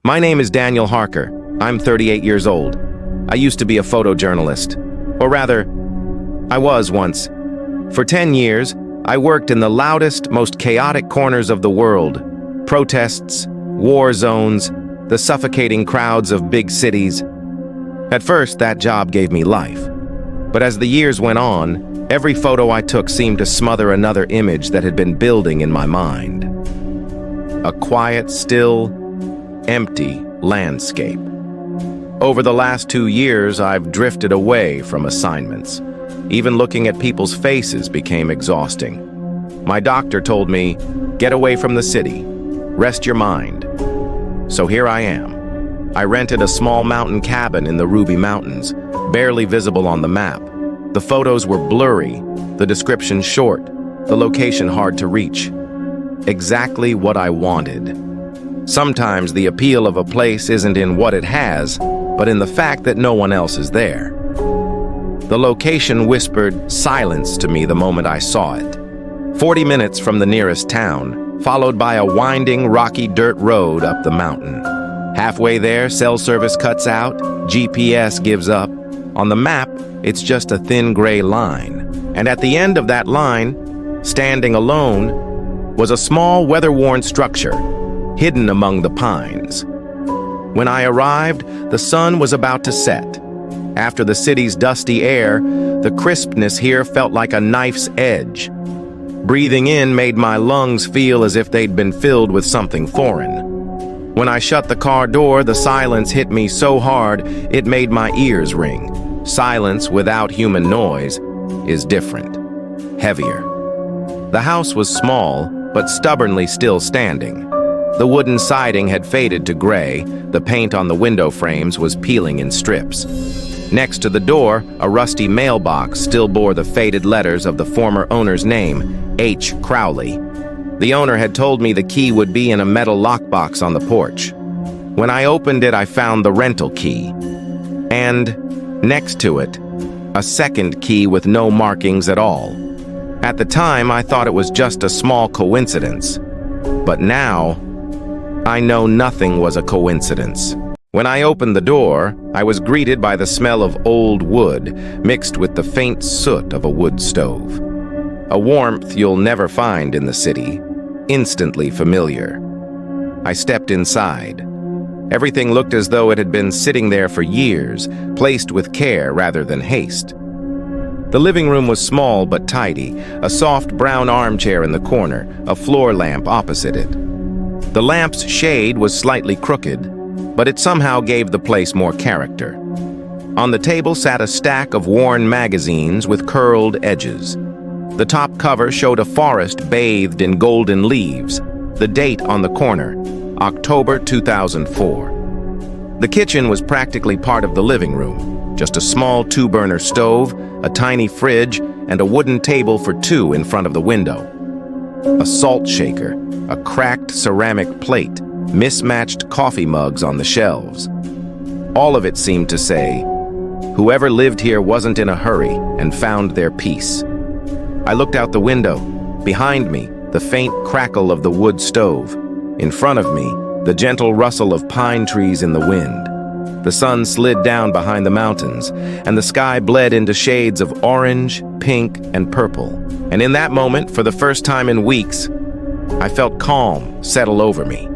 My name is Daniel Harker. I'm 38 years old. I used to be a photojournalist. Or rather, I was once. For 10 years, I worked in the loudest, most chaotic corners of the world. Protests, war zones, the suffocating crowds of big cities. At first, that job gave me life. But as the years went on, every photo I took seemed to smother another image that had been building in my mind. A quiet, still, empty landscape. Over the last 2 years, I've drifted away from assignments. Even looking at people's faces became exhausting. My doctor told me, get away from the city, rest your mind. So here I am. I rented a small mountain cabin in the Ruby Mountains, barely visible on the map. The photos were blurry, the description short, the location hard to reach. Exactly what I wanted. Sometimes the appeal of a place isn't in what it has, but in the fact that no one else is there. The location whispered silence to me the moment I saw it. 40 minutes from the nearest town, followed by a winding, rocky dirt road up the mountain. Halfway there, cell service cuts out, GPS gives up. On the map, it's just a thin gray line. And at the end of that line, standing alone, was a small, weather-worn structure, hidden among the pines. When I arrived, the sun was about to set. After the city's dusty air, the crispness here felt like a knife's edge. Breathing in made my lungs feel as if they'd been filled with something foreign. When I shut the car door, the silence hit me so hard it made my ears ring. Silence without human noise is different, heavier. The house was small, but stubbornly still standing. The wooden siding had faded to gray, the paint on the window frames was peeling in strips. Next to the door, a rusty mailbox still bore the faded letters of the former owner's name, H. Crowley. The owner had told me the key would be in a metal lockbox on the porch. When I opened it, I found the rental key. And, next to it, a second key with no markings at all. At the time, I thought it was just a small coincidence. But now, I know nothing was a coincidence. When I opened the door, I was greeted by the smell of old wood mixed with the faint soot of a wood stove. A warmth you'll never find in the city, instantly familiar. I stepped inside. Everything looked as though it had been sitting there for years, placed with care rather than haste. The living room was small but tidy, a soft brown armchair in the corner, a floor lamp opposite it. The lamp's shade was slightly crooked, but it somehow gave the place more character. On the table sat a stack of worn magazines with curled edges. The top cover showed a forest bathed in golden leaves, the date on the corner, October 2004. The kitchen was practically part of the living room, just a small 2-burner stove, a tiny fridge, and a wooden table for 2 in front of the window. A salt shaker, a cracked ceramic plate, mismatched coffee mugs on the shelves. All of it seemed to say, whoever lived here wasn't in a hurry and found their peace. I looked out the window. Behind me, the faint crackle of the wood stove. In front of me, the gentle rustle of pine trees in the wind. The sun slid down behind the mountains, and the sky bled into shades of orange, pink, and purple. And in that moment, for the first time in weeks, I felt calm settle over me.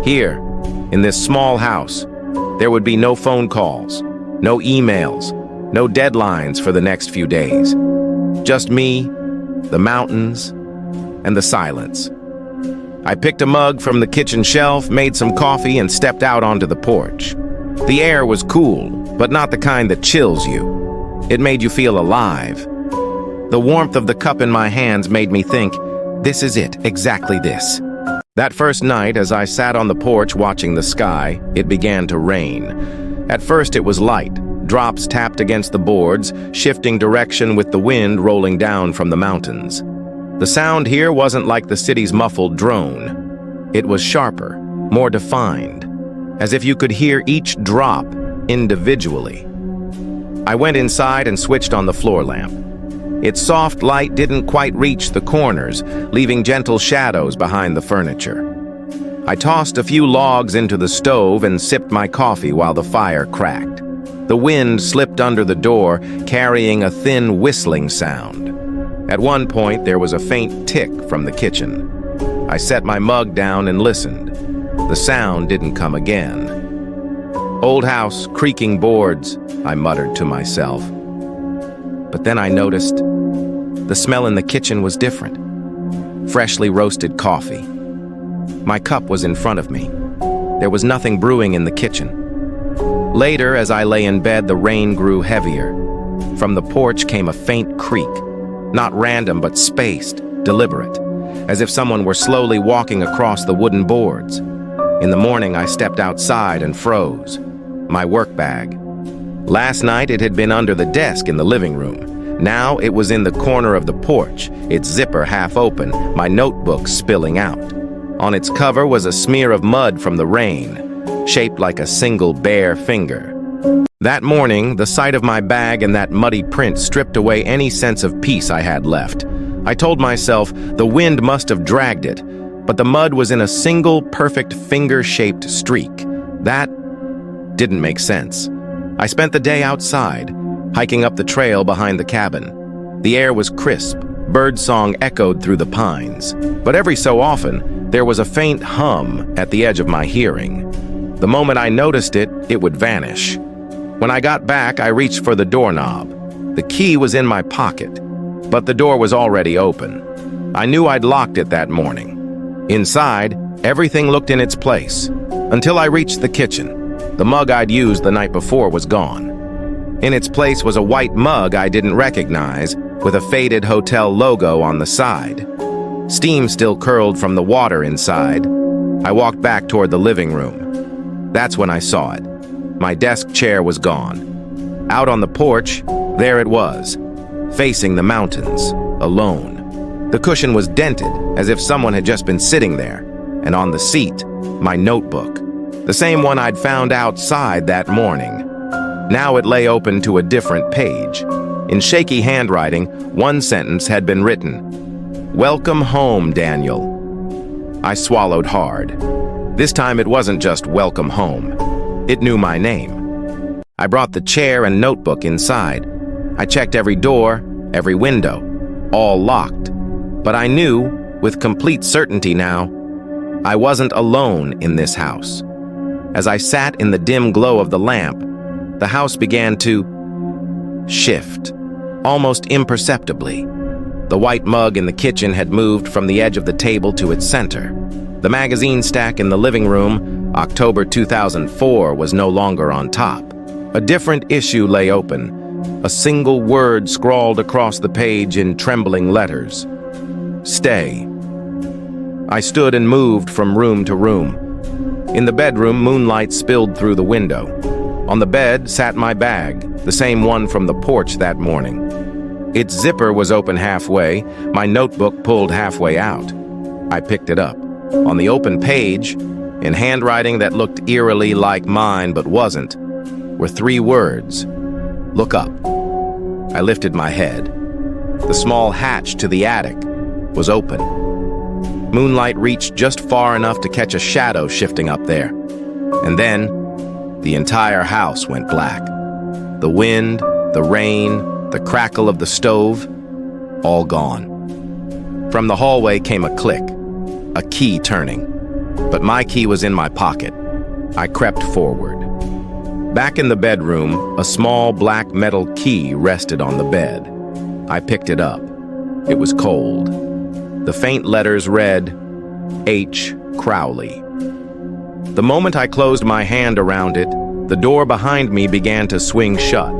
Here, in this small house, there would be no phone calls, no emails, no deadlines for the next few days. Just me, the mountains, and the silence. I picked a mug from the kitchen shelf, made some coffee, and stepped out onto the porch. The air was cool, but not the kind that chills you. It made you feel alive. The warmth of the cup in my hands made me think, this is it, exactly this. That first night, as I sat on the porch watching the sky, it began to rain. At first it was light. Drops tapped against the boards, shifting direction with the wind rolling down from the mountains. The sound here wasn't like the city's muffled drone. It was sharper, more defined, as if you could hear each drop individually. I went inside and switched on the floor lamp. Its soft light didn't quite reach the corners, leaving gentle shadows behind the furniture. I tossed a few logs into the stove and sipped my coffee while the fire cracked. The wind slipped under the door, carrying a thin whistling sound. At one point, there was a faint tick from the kitchen. I set my mug down and listened. The sound didn't come again. "Old house, creaking boards," I muttered to myself. But then I noticed the smell in the kitchen was different. Freshly roasted coffee. My cup was in front of me. There was nothing brewing in the kitchen. Later, as I lay in bed, the rain grew heavier. From the porch came a faint creak, not random but spaced, deliberate, as if someone were slowly walking across the wooden boards. In the morning, I stepped outside and froze. My work bag. Last night, it had been under the desk in the living room. Now it was in the corner of the porch, its zipper half open, my notebook spilling out. On its cover was a smear of mud from the rain, shaped like a single bare finger. That morning, the sight of my bag and that muddy print stripped away any sense of peace I had left. I told myself the wind must have dragged it, but the mud was in a single perfect finger-shaped streak. That didn't make sense. I spent the day outside, hiking up the trail behind the cabin. The air was crisp, birdsong echoed through the pines, but every so often, there was a faint hum at the edge of my hearing. The moment I noticed it, it would vanish. When I got back, I reached for the doorknob. The key was in my pocket, but the door was already open. I knew I'd locked it that morning. Inside, everything looked in its place, until I reached the kitchen. The mug I'd used the night before was gone. In its place was a white mug I didn't recognize, with a faded hotel logo on the side. Steam still curled from the water inside. I walked back toward the living room. That's when I saw it. My desk chair was gone. Out on the porch, there it was, facing the mountains, alone. The cushion was dented, as if someone had just been sitting there, and on the seat, my notebook, the same one I'd found outside that morning. Now it lay open to a different page. In shaky handwriting, one sentence had been written, "Welcome home, Daniel." I swallowed hard. This time it wasn't just welcome home. It knew my name. I brought the chair and notebook inside. I checked every door, every window, all locked. But I knew, with complete certainty now, I wasn't alone in this house. As I sat in the dim glow of the lamp, the house began to shift, almost imperceptibly. The white mug in the kitchen had moved from the edge of the table to its center. The magazine stack in the living room, October 2004, was no longer on top. A different issue lay open, a single word scrawled across the page in trembling letters. Stay. I stood and moved from room to room. In the bedroom, moonlight spilled through the window. On the bed sat my bag, the same one from the porch that morning. Its zipper was open halfway, my notebook pulled halfway out. I picked it up. On the open page, in handwriting that looked eerily like mine but wasn't, were 3 words. Look up. I lifted my head. The small hatch to the attic was open. Moonlight reached just far enough to catch a shadow shifting up there. And then, the entire house went black. The wind, the rain, the crackle of the stove, all gone. From the hallway came a click, a key turning. But my key was in my pocket. I crept forward. Back in the bedroom, a small black metal key rested on the bed. I picked it up. It was cold. The faint letters read, H. Crowley. The moment I closed my hand around it, the door behind me began to swing shut.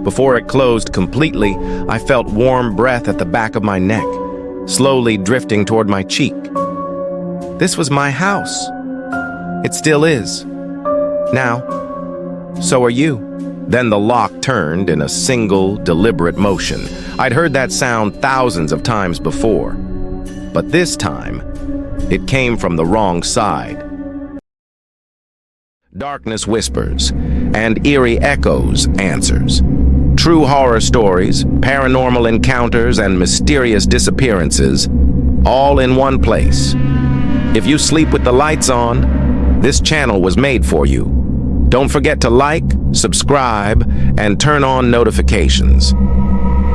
Before it closed completely, I felt warm breath at the back of my neck, slowly drifting toward my cheek. This was my house. It still is. Now, so are you. Then the lock turned in a single, deliberate motion. I'd heard that sound thousands of times before. But this time, it came from the wrong side. Darkness whispers, and eerie echoes answers. True horror stories, paranormal encounters, and mysterious disappearances, all in one place. If you sleep with the lights on, this channel was made for you. Don't forget to like, subscribe, and turn on notifications.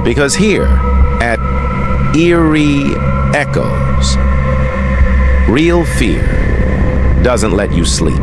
Because here at Eerie Echoes, real fear doesn't let you sleep.